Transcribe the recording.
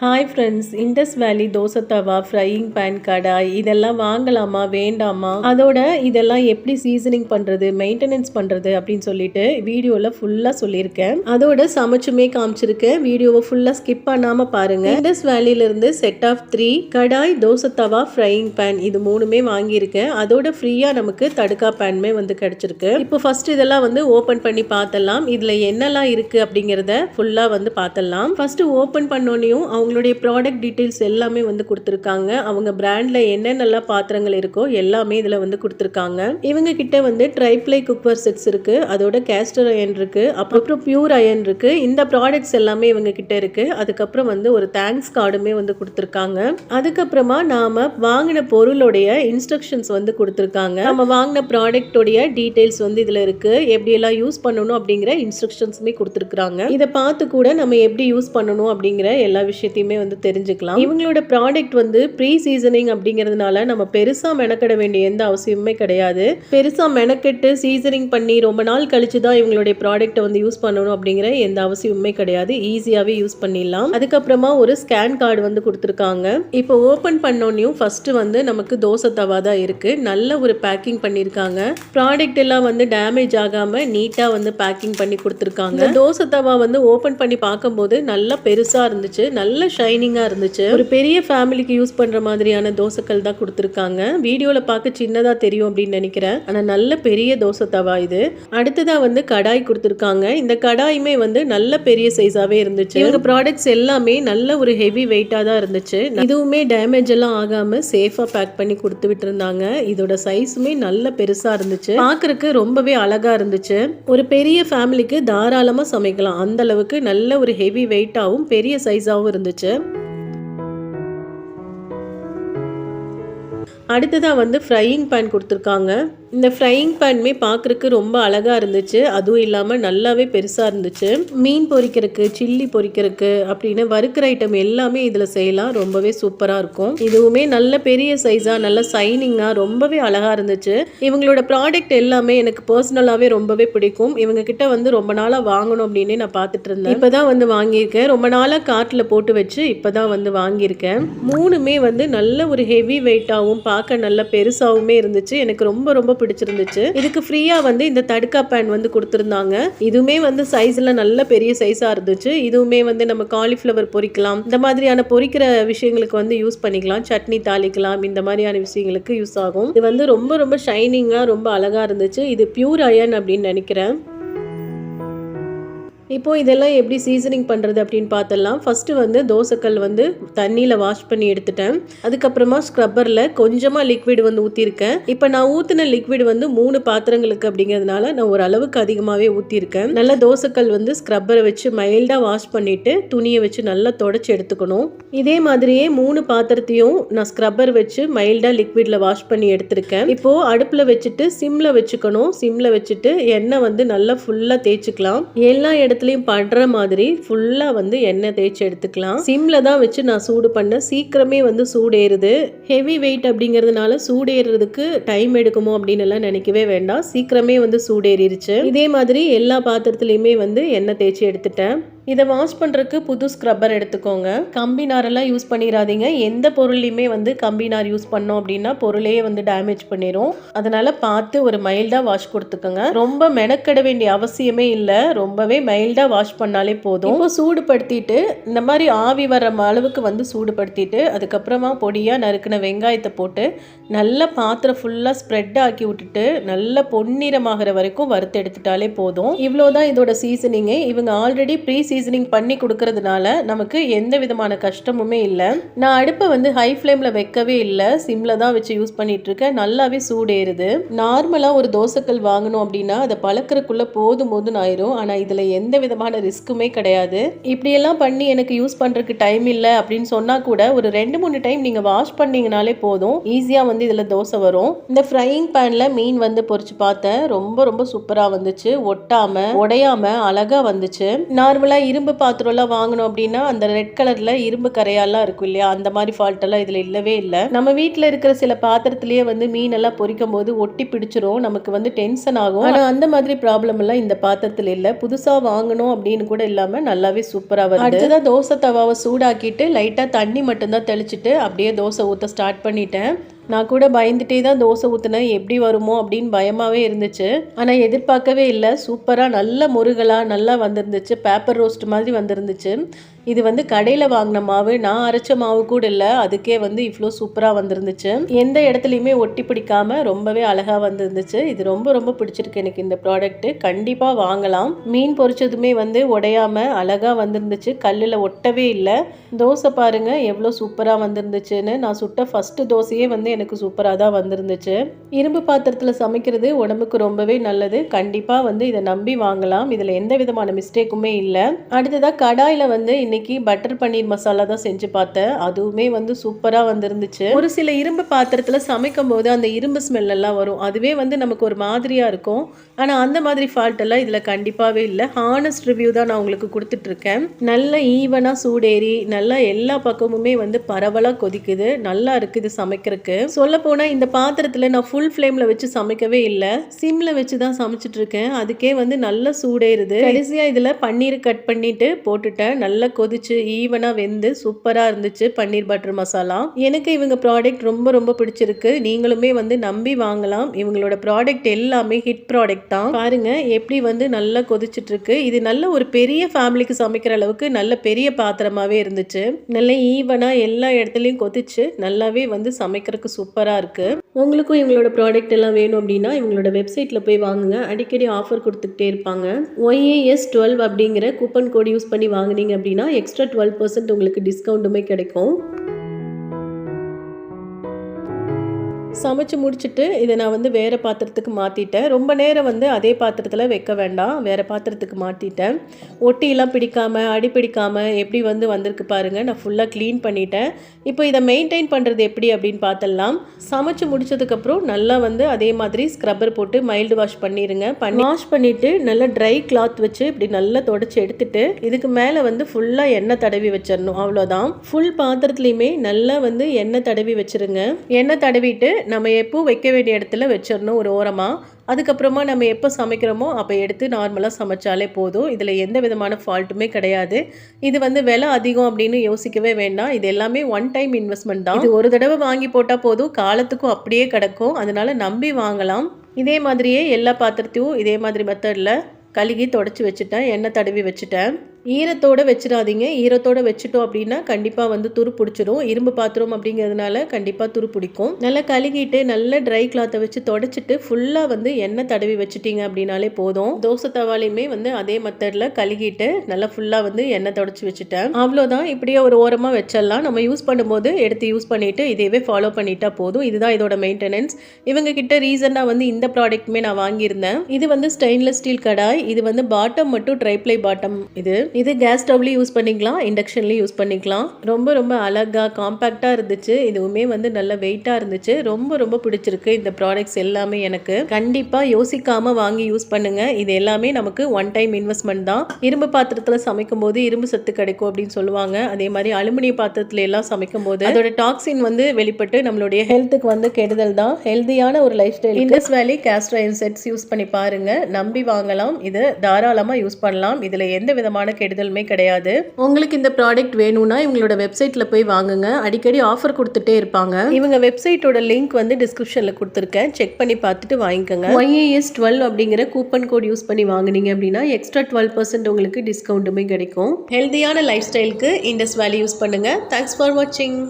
Hi friends, Indies வேலி தோசை தவா, frying pan, கடாய் இதெல்லாம் வாங்கலாமா வேண்டாமா, அதோட இதெல்லாம் எப்படி சீசனிங் பண்ணுறது, மெயின்டெனன்ஸ் பண்ணுறது அப்படின்னு சொல்லிட்டு வீடியோவில் ஃபுல்லாக சொல்லியிருக்கேன். அதோட சமைச்சுமே காமிச்சிருக்கேன். வீடியோவை ஃபுல்லாக ஸ்கிப் பண்ணாமல் பாருங்கள். இண்டஸ் வேலியிலிருந்து செட் ஆஃப் 3 கடாய், தோசை தவா, ஃப்ரையிங் பேன் இது மூணுமே வாங்கியிருக்கேன். அதோட ஃப்ரீயாக நமக்கு தடுக்கா பேனுமே வந்து கிடச்சிருக்கு. இப்போ ஃபர்ஸ்ட் இதெல்லாம் வந்து ஓப்பன் பண்ணி பார்த்தலாம். இதில் என்னெல்லாம் இருக்குது அப்படிங்கிறத ஃபுல்லாக வந்து பார்த்தலாம். ஃபர்ஸ்ட் ஓப்பன் பண்ணோன்னையும் அவங்களுடைய ப்ராடக்ட் டீட்டெயில்ஸ் எல்லாமே வந்து கொடுத்துருக்காங்க. அவங்க பிராண்டில் என்னென்னலாம் பாத்திரங்கள் இருக்கோ எல்லாமே இதில் வந்து கொடுத்துருக்காங்க. இவங்க கிட்ட வந்து ட்ரைப்ளை குக்வேர் செட்ஸ் இருக்கு, அதோட கேஸ்டர் அயன் இருக்கு, அப்புறம் பியூர் அயன் இருக்கு. இந்த ப்ராடக்ட்ஸ் எல்லாமே இவங்க கிட்ட இருக்கு. அதுக்கப்புறம் வந்து ஒரு தேங்க்ஸ் கார்டுமே வந்து கொடுத்துருக்காங்க. அதுக்கப்புறமா நாம வாங்கின பொருளுடைய இன்ஸ்ட்ரக்ஷன்ஸ் வந்து கொடுத்துருக்காங்க. நம்ம வாங்கின ப்ராடக்டோடைய டீட்டெயில்ஸ் வந்து இதுல இருக்கு. எப்படி எல்லாம் யூஸ் பண்ணணும் அப்படிங்கிற இன்ஸ்ட்ரக்ஷன்ஸுமே கொடுத்துருக்காங்க. இதை பார்த்து கூட நம்ம எப்படி யூஸ் பண்ணணும் அப்படிங்கிற எல்லா விஷயத்தையுமே வந்து தெரிஞ்சுக்கலாம். இவங்களோட ப்ராடக்ட் வந்து ப்ரீ சீசனிங் அப்படிங்கிறதுனால நம்ம பெருசா மெனக்கட வேண்டிய எந்த அவசியமே கிடையாது. பெருசா மெனக்கெட்டு சீசனிங் பண்ணி ரொம்ப நாள் கழிச்சு தான் இவங்களுடைய ப்ராடக்ட்டை வந்து யூஸ் பண்ணணும் அப்படிங்கிற எந்த அவசியமுமே கிடையாது. ஈஸியாவே யூஸ் பண்ணிடலாம். அதுக்கப்புறமா ஒரு ஸ்கேன் கார்டு வந்து கொடுத்துருக்காங்க. இப்போ ஓபன் பண்ணோன்னையும் ஃபர்ஸ்ட் வந்து நமக்கு தோசை தவா தான் இருக்கு. நல்ல ஒரு பேக்கிங் பண்ணியிருக்காங்க. ப்ராடக்ட் எல்லாம் வந்து டேமேஜ் ஆகாம நீட்டா வந்து பேக்கிங் பண்ணி கொடுத்துருக்காங்க. தோசை தவா வந்து ஓபன் பண்ணி பார்க்கும்போது நல்லா பெருசா இருந்துச்சு, நல்ல ஷைனிங்கா இருந்துச்சு. ஒரு பெரிய ஃபேமிலிக்கு யூஸ் பண்ற மாதிரியான தோசைக்கல் தான் கொடுத்துருக்காங்க. வீடியோல பார்க்க சின்னதா தெரியும் அப்படின்னு நினைக்கிறேன், ஆனா நல்ல பெரிய தோசை தவா இது. அடுத்ததா வந்து கடாய் கொடுத்துருக்காங்க. இந்த கடாயுமே வந்து நல்ல பெரிய சைஸாவே இருந்துச்சு. இவங்க ப்ராடக்ட்ஸ் எல்லாமே நல்ல ஒரு ஹெவி வெயிட்டா தான் இருந்துச்சு. இதுவுமே டேமேஜ் எல்லாம் ஆகாம சேஃபா பேக் பண்ணி கொடுத்து விட்டு இருந்தாங்க. இதோட சைஸுமே நல்ல பெருசா இருந்துச்சு. பார்க்கறதுக்கு ரொம்பவே அழகா இருந்துச்சு. ஒரு பெரிய ஃபேமிலிக்கு தாராளமா சமைக்கலாம். அந்த அளவுக்கு நல்ல ஒரு ஹெவி வெயிட்டாவும் பெரிய சைஸாவும் இருந்துச்சு. அடுத்ததாக வந்து ஃப்ரையிங் பேன் கொடுத்துருக்காங்க. இந்த ஃப்ரையிங் பேனுமே பார்க்குறக்கு ரொம்ப அழகாக இருந்துச்சு. அதுவும் இல்லாமல் நல்லாவே பெருசாக இருந்துச்சு. மீன் பொரிக்கிறதுக்கு, சில்லி பொரிக்கிறதுக்கு அப்படின்னு வறுக்கிற ஐட்டம் எல்லாமே இதில் செய்யலாம். ரொம்பவே சூப்பராக இருக்கும். இதுவுமே நல்ல பெரிய சைஸாக நல்ல சைனிங்காக ரொம்பவே அழகாக இருந்துச்சு. இவங்களோட ப்ராடக்ட் எல்லாமே எனக்கு பர்சனலாகவே ரொம்பவே பிடிக்கும். இவங்க கிட்ட வந்து ரொம்ப நாளாக வாங்கணும் அப்படின்னு நான் பார்த்துட்டு இருந்தேன். இப்போ தான் வந்து வாங்கியிருக்கேன். ரொம்ப நாளாக கார்ட்டில் போட்டு வச்சு இப்போ தான் வந்து வாங்கியிருக்கேன். மூணுமே வந்து நல்ல ஒரு ஹெவி வெயிட்டாகவும் பார்க்க நல்ல பெருசாகவுமே இருந்துச்சு. எனக்கு ரொம்ப ரொம்ப பிடிச்சிருந்துச்சு. இதுக்கு ஃப்ரீயா வந்து இந்த தடுக்கா பேன் வந்து கொடுத்திருந்தாங்க. இதுவுமே வந்து சைஸ்ல நல்ல பெரிய சைஸா இருந்துச்சு. இதுவுமே வந்து நம்ம காலிஃப்ளவர் பொரிக்கலாம், இந்த மாதிரியான பொரிக்கிற விஷயங்களுக்கு வந்து யூஸ் பண்ணிக்கலாம். சட்னி தாளிக்கலாம், இந்த மாதிரியான விஷயங்களுக்கு யூஸ் ஆகும். இது வந்து ரொம்ப ரொம்ப ஷைனிங்கா ரொம்ப அழகா இருந்துச்சு. இது பியூர் அயன் அப்படின்னு நினைக்கிறேன். இப்போ இதெல்லாம் எப்படி சீசனிங் பண்ணுறது அப்படின்னு பார்த்தலாம். ஃபஸ்ட்டு வந்து தோசைக்கல் வந்து தண்ணியில் வாஷ் பண்ணி எடுத்துட்டேன். அதுக்கப்புறமா ஸ்க்ரப்பரில் கொஞ்சமாக லிக்விட் வந்து ஊற்றிருக்கேன். இப்போ நான் ஊற்றின லிக்விட் வந்து 3 பாத்திரங்களுக்கு அப்படிங்கிறதுனால நான் ஒரு அளவுக்கு அதிகமாகவே ஊற்றிருக்கேன். நல்லா தோசைக்கல் வந்து ஸ்க்ரப்பரை வச்சு மைல்டாக வாஷ் பண்ணிவிட்டு துணியை வச்சு நல்லா தொடச்சி எடுத்துக்கணும். இதே மாதிரியே 3 பாத்திரத்தையும் நான் ஸ்க்ரப்பர் வச்சு மைல்டாக லிக்விடில் வாஷ் பண்ணி எடுத்திருக்கேன். இப்போது அடுப்பில் வச்சுட்டு சிம்மில் வச்சுக்கணும். சிம்மில் வச்சுட்டு எண்ணெய் வந்து நல்லா ஃபுல்லாக தேய்ச்சிக்கலாம். எல்லா இடத்துலையும் பண்ற மாதிரி ஃபுல்லா வந்து எண்ணெய் தேய்ச்சி எடுத்துக்கலாம். சிம்ல தான் வச்சு நான் சூடு பண்ண. சீக்கிரமே வந்து சூடேறுது. ஹெவி வெயிட் அப்படிங்கிறதுனால சூடேறதுக்கு டைம் எடுக்குமோ அப்படின்னு எல்லாம் நினைக்கவே வேண்டாம். சீக்கிரமே வந்து சூடேறிடுச்சு. இதே மாதிரி எல்லா பாத்திரத்துலையுமே வந்து எண்ணெய் தேய்ச்சி எடுத்துட்டேன். இதை வாஷ் பண்ணுறதுக்கு புது ஸ்க்ரப்பர் எடுத்துக்கோங்க. கம்பி நாரெல்லாம் யூஸ் பண்ணிடாதீங்க. எந்த பொருள்லையுமே வந்து கம்பி நார் யூஸ் பண்ணோம் அப்படின்னா பொருளையே வந்து டேமேஜ் பண்ணிடும். அதனால பார்த்து ஒரு மைல்டாக வாஷ் கொடுத்துக்கோங்க. ரொம்ப மெனக்கட வேண்டிய அவசியமே இல்லை. ரொம்பவே மைல்டாக வாஷ் பண்ணாலே போதும். இப்போ சூடுபடுத்திட்டு இந்த மாதிரி ஆவி வர அளவுக்கு வந்து சூடுபடுத்திட்டு அதுக்கப்புறமா பொடியாக நறுக்கின வெங்காயத்தை போட்டு நல்லா பாத்திரம் ஃபுல்லாக ஸ்ப்ரெட் ஆக்கி விட்டுட்டு நல்லா பொன்னிறமாகிற வரைக்கும் வறுத்து எடுத்துட்டாலே போதும். இவ்வளோதான் இதோட சீசனிங்கு. இவங்க ஆல்ரெடி ப்ரீ சீசனிங் பண்ணி கொடுக்கறதுனால நமக்கு எந்த விதமான கஷ்டமுமே இல்லை. நான் அடுப்பை வந்து ஹை ஃப்ளேமில் வைக்கவே இல்லை, சிம்ல தான் வச்சு யூஸ் பண்ணிட்டு இருக்கேன். நல்லாவே சூடேறுது. நார்மலாக ஒரு தோசைக்கல் வாங்கணும் அப்படின்னா அதை பழக்கிறதுக்குள்ள போதும் போதுன்னு ஆயிரும். ஆனால் இதில் எந்த விதமான ரிஸ்க்குமே கிடையாது. இப்படியெல்லாம் பண்ணி எனக்கு யூஸ் பண்ணுறதுக்கு டைம் இல்லை அப்படின்னு சொன்னால் கூட ஒரு 2-3 டைம் நீங்கள் வாஷ் பண்ணீங்கனாலே போதும். ஈஸியாக வந்து இதில் தோசை வரும். இந்த ஃப்ரையிங் பேனில் மீன் வந்து பொரிச்சு பார்த்தேன். ரொம்ப ரொம்ப சூப்பராக வந்துச்சு. ஒட்டாமல் உடையாமல் அழகாக வந்துச்சு. நார்மலாக நார்மலாக இரும்பு பாத்திரம்லாம் வாங்கணும் அப்படின்னா அந்த ரெட் கலரில் இரும்பு கரையாலாம் இருக்கும் இல்லையா, அந்த மாதிரி ஃபால்ட் எல்லாம் இதில் இல்லவே இல்லை. நம்ம வீட்டில் இருக்கிற சில பாத்திரத்திலேயே வந்து மீனெல்லாம் பொரிக்கும் போது ஒட்டி பிடிச்சிரும், நமக்கு வந்து டென்ஷன் ஆகும். ஆனால் அந்த மாதிரி ப்ராப்ளம் எல்லாம் இந்த பாத்திரத்தில் இல்லை. புதுசாக வாங்கணும் அப்படின்னு கூட இல்லாமல் நல்லாவே சூப்பராக வருது. அடுத்ததான் தோசை தவாவை சூடாக்கிட்டு லைட்டாக தண்ணி மட்டும்தான் தெளிச்சிட்டு அப்படியே தோசை ஊற்ற ஸ்டார்ட் பண்ணிட்டேன். நான் கூட பயந்துட்டே தான் தோசை ஊற்றினேன், எப்படி வருமோ அப்படின்னு பயமாகவே இருந்துச்சு. ஆனால் எதிர்பார்க்கவே இல்லை, சூப்பராக நல்ல முருகலாக நல்லா வந்திருந்துச்சு. பேப்பர் ரோஸ்ட் மாதிரி வந்திருந்துச்சு. இது வந்து கடையில் வாங்கின மாவு, நான் அரைச்ச மாவு கூட இல்லை, அதுக்கே வந்து இவ்வளோ சூப்பராக வந்திருந்துச்சு. எந்த இடத்துலையுமே ஒட்டி பிடிக்காமல் ரொம்பவே அழகாக வந்திருந்துச்சு. இது ரொம்ப ரொம்ப பிடிச்சிருக்கு எனக்கு இந்த ப்ராடக்ட்டு. கண்டிப்பாக வாங்கலாம். மீன் பொரிச்சதுமே வந்து உடையாமல் அழகாக வந்திருந்துச்சு, கல்லில் ஒட்டவே இல்லை. தோசை பாருங்கள் எவ்வளோ சூப்பராக வந்திருந்துச்சுன்னு. நான் சுட்ட ஃபஸ்ட்டு தோசையே வந்து எனக்கு சூப்பராக தான் வந்திருந்துச்சு. இரும்பு பாத்திரத்தில் சமைக்கிறது உடம்புக்கு ரொம்பவே நல்லது. கண்டிப்பாக வந்து இதை நம்பி வாங்கலாம். இதில் எந்த விதமான மிஸ்டேக்குமே இல்லை. அடுத்ததாக கடாயில் வந்து இன்னைக்கு பட்டர் பன்னீர் மசாலா தான் செஞ்சு பார்த்தேன். அதுவுமே வந்து சூப்பராக வந்திருந்துச்சு. ஒரு சில இரும்பு பாத்திரத்தில் சமைக்கும் போது அந்த இரும்பு ஸ்மெல் எல்லாம் வரும், அதுவே வந்து நமக்கு ஒரு மாதிரியாக இருக்கும். ஆனால் அந்த மாதிரி ஃபால்ட் எல்லாம் இதில் கண்டிப்பாகவே இல்லை. ஹானஸ்ட் ரிவ்யூ தான் நான் உங்களுக்கு கொடுத்துட்ருக்கேன். நல்ல ஈவனாக சூடேறி நல்லா எல்லா பக்கமுமே வந்து பரவலாக கொதிக்குது, நல்லா இருக்குது சமைக்கிறதுக்கு. சொல்ல போனால் இந்த பாத்திரத்தில் நான் ஃபுல் ஃப்ளேமில் வச்சு சமைக்கவே இல்லை, சிம்மில் வச்சு தான் சமைச்சிட்ருக்கேன். அதுக்கே வந்து நல்லா சூடேறுது. கடைசியாக இதில் பன்னீர் கட் பண்ணிட்டு போட்டுட்டேன். நல்லா கொதிச்சு ஈவனாக வெந்து சூப்பராக இருந்துச்சு பன்னீர் பட்டர் மசாலா. எனக்கு இவங்க ப்ராடக்ட் ரொம்ப ரொம்ப பிடிச்சிருக்கு. நீங்களுமே வந்து நம்பி வாங்கலாம். இவங்களோட ப்ராடக்ட் எல்லாமே ஹிட் ப்ராடக்ட் தான். பாருங்க எப்படி வந்து நல்லா கொதிச்சுட்டு இருக்கு. இது நல்ல ஒரு பெரிய ஃபேமிலிக்கு சமைக்கிற அளவுக்கு நல்ல பெரிய பாத்திரமாவே இருந்துச்சு. நல்ல ஈவனா எல்லா இடத்துலையும் கொதிச்சு நல்லாவே வந்து சமைக்கிறதுக்கு சூப்பரா இருக்கு. உங்களுக்கும் இவங்களோட ப்ராடக்ட் எல்லாம் வேணும் அப்படின்னா இவங்களோட வெப்சைட்ல போய் வாங்குங்க. அடிக்கடி ஆஃபர் கொடுத்துக்கிட்டே இருப்பாங்க. YAS12 அப்படிங்கிற கூப்பன் கோட் யூஸ் பண்ணி வாங்குனீங்க அப்படின்னா எக்ஸ்ட்ரா 12% உங்களுக்கு டிஸ்கவுண்ட்டுமே கிடைக்கும். சமைச்சு முடிச்சுட்டு இதை நான் வந்து வேறு பாத்திரத்துக்கு மாற்றிட்டேன். ரொம்ப நேரம் வந்து அதே பாத்திரத்தில் வைக்க வேண்டாம், வேறு பாத்திரத்துக்கு மாற்றிட்டேன். ஒட்டியெல்லாம் பிடிக்காமல் அடி பிடிக்காமல் எப்படி வந்து வந்திருக்கு பாருங்கள். நான் ஃபுல்லாக க்ளீன் பண்ணிட்டேன். இப்போ இதை மெயின்டைன் பண்ணுறது எப்படி அப்படின்னு பார்த்துடலாம். சமைச்சு முடிச்சதுக்கப்புறம் நல்லா வந்து அதே மாதிரி ஸ்க்ரப்பர் போட்டு மைல்டு வாஷ் பண்ணிடுங்க. வாஷ் பண்ணிவிட்டு நல்லா ட்ரை கிளாத் வச்சு இப்படி நல்லா தொடச்சி எடுத்துட்டு இதுக்கு மேலே வந்து ஃபுல்லாக எண்ணெய் தடவி வச்சிடணும். அவ்வளோதான். ஃபுல் பாத்திரத்துலையுமே நல்லா வந்து எண்ணெய் தடவி வச்சுருங்க. எண்ணெய் தடவிட்டு நம்ம எப்போ வைக்க வேண்டிய இடத்துல வச்சிடணும் ஒரு ஓரமாக. அதுக்கப்புறமா நம்ம எப்போ சமைக்கிறோமோ அப்போ எடுத்து நார்மலாக சமைச்சாலே போதும். இதில் எந்த விதமான ஃபால்ட்டுமே கிடையாது. இது வந்து விலை அதிகம் அப்படின்னு யோசிக்கவே வேண்டாம். இது எல்லாமே ஒன் டைம் இன்வெஸ்ட்மெண்ட் தான். இது ஒரு தடவை வாங்கி போட்டால் போதும், காலத்துக்கும் அப்படியே கிடக்கும். அதனால நம்பி வாங்கலாம். இதே மாதிரியே எல்லா பாத்திரத்தையும் இதே மாதிரி மெத்தடில் கழுகி தொடச்சி வச்சுட்டேன், எண்ணெய் தடவி வச்சுட்டேன். ஈரத்தோடு வச்சிடாதீங்க. ஈரத்தோடு வச்சுட்டோம் அப்படின்னா கண்டிப்பாக வந்து துரு பிடிச்சிடும். இரும்பு பாத்திரம் அப்படிங்கிறதுனால கண்டிப்பாக துரு பிடிக்கும். நல்லா கழுகிட்டு நல்ல ட்ரை கிளாத்தை வச்சு தொடச்சிட்டு ஃபுல்லாக வந்து எண்ணெய் தடவி வச்சுட்டீங்க அப்படின்னாலே போதும். தோசை தவாலையுமே வந்து அதே மெத்தடில் கழுகிட்டு நல்லா ஃபுல்லாக வந்து எண்ணெய் தொடச்சி வச்சுட்டேன். அவ்வளோதான். இப்படியே ஒரு ஓரமாக வச்சிடலாம். நம்ம யூஸ் பண்ணும்போது எடுத்து யூஸ் பண்ணிவிட்டு இதையவே ஃபாலோ பண்ணிட்டா போதும். இதுதான் இதோட மெயின்டெனன்ஸ். இவங்க கிட்ட ரீசெண்டாக வந்து இந்த ப்ராடக்ட்டுமே நான் வாங்கியிருந்தேன். இது வந்து ஸ்டெயின்லெஸ் ஸ்டீல் கடாய். இது வந்து பாட்டம் மட்டும் ட்ரைப்ளை பாட்டம். இது கேஸ் ஸ்டவ்லையும் யூஸ் பண்ணிக்கலாம், இண்டக்ஷன்லையும் யூஸ் பண்ணிக்கலாம். ரொம்ப ரொம்ப அழகாக காம்பேக்டாக இருந்துச்சு. இதுவுமே வந்து நல்ல வெயிட்டாக இருந்துச்சு. ரொம்ப ரொம்ப பிடிச்சிருக்கு இந்த ப்ராடக்ட்ஸ் எல்லாமே. எனக்கு கண்டிப்பாக யோசிக்காமல் வாங்கி யூஸ் பண்ணுங்கள். இது எல்லாமே நமக்கு ஒன் டைம் இன்வெஸ்ட்மெண்ட் தான். இரும்பு பாத்திரத்தில் சமைக்கும் போது இரும்பு சத்து கிடைக்கும் அப்படின்னு சொல்லுவாங்க. அதே மாதிரி அலுமினிய பாத்திரத்துல எல்லாம் சமைக்கும் போது அதோட டாக்ஸின் வந்து வெளிப்பட்டு நம்மளுடைய ஹெல்த்துக்கு வந்து கெடுதல் தான். ஹெல்தியான ஒரு லைஃப் ஸ்டைல் இண்டஸ் வேலி கேஸ்டர் அயர்ன் செட்ஸ் யூஸ் பண்ணி பாருங்க. நம்பி வாங்கலாம். இது தாராளமாக யூஸ் பண்ணலாம். இதில் எந்த விதமான கெடுதலுமே கிடையாது. உங்களுக்கு இந்த ப்ராடக்ட் வேணும்னா இவங்களோட வெப்சைட்ல போய் வாங்குங்க. அடிக்கடி ஆஃபர் கொடுத்துட்டே இருப்பாங்க. இவங்க வெப்சைட்டோட லிங்க் வந்து டிஸ்கிரிப்ஷன்ல கொடுத்துருக்கேன், செக் பண்ணி பார்த்துட்டு வாங்கிக்கோங்க. YAS12 அப்படிங்கிற கூப்பன் கோட் யூஸ் பண்ணி வாங்குனீங்க அப்படின்னா எக்ஸ்ட்ரா 12% உங்களுக்கு டிஸ்கவுண்ட்டுமே கிடைக்கும். ஹெல்தியான லைஃப் ஸ்டைலுக்கு இண்டஸ் வேலி யூஸ் பண்ணுங்க. தேங்க்ஸ் ஃபார் வாட்சிங்.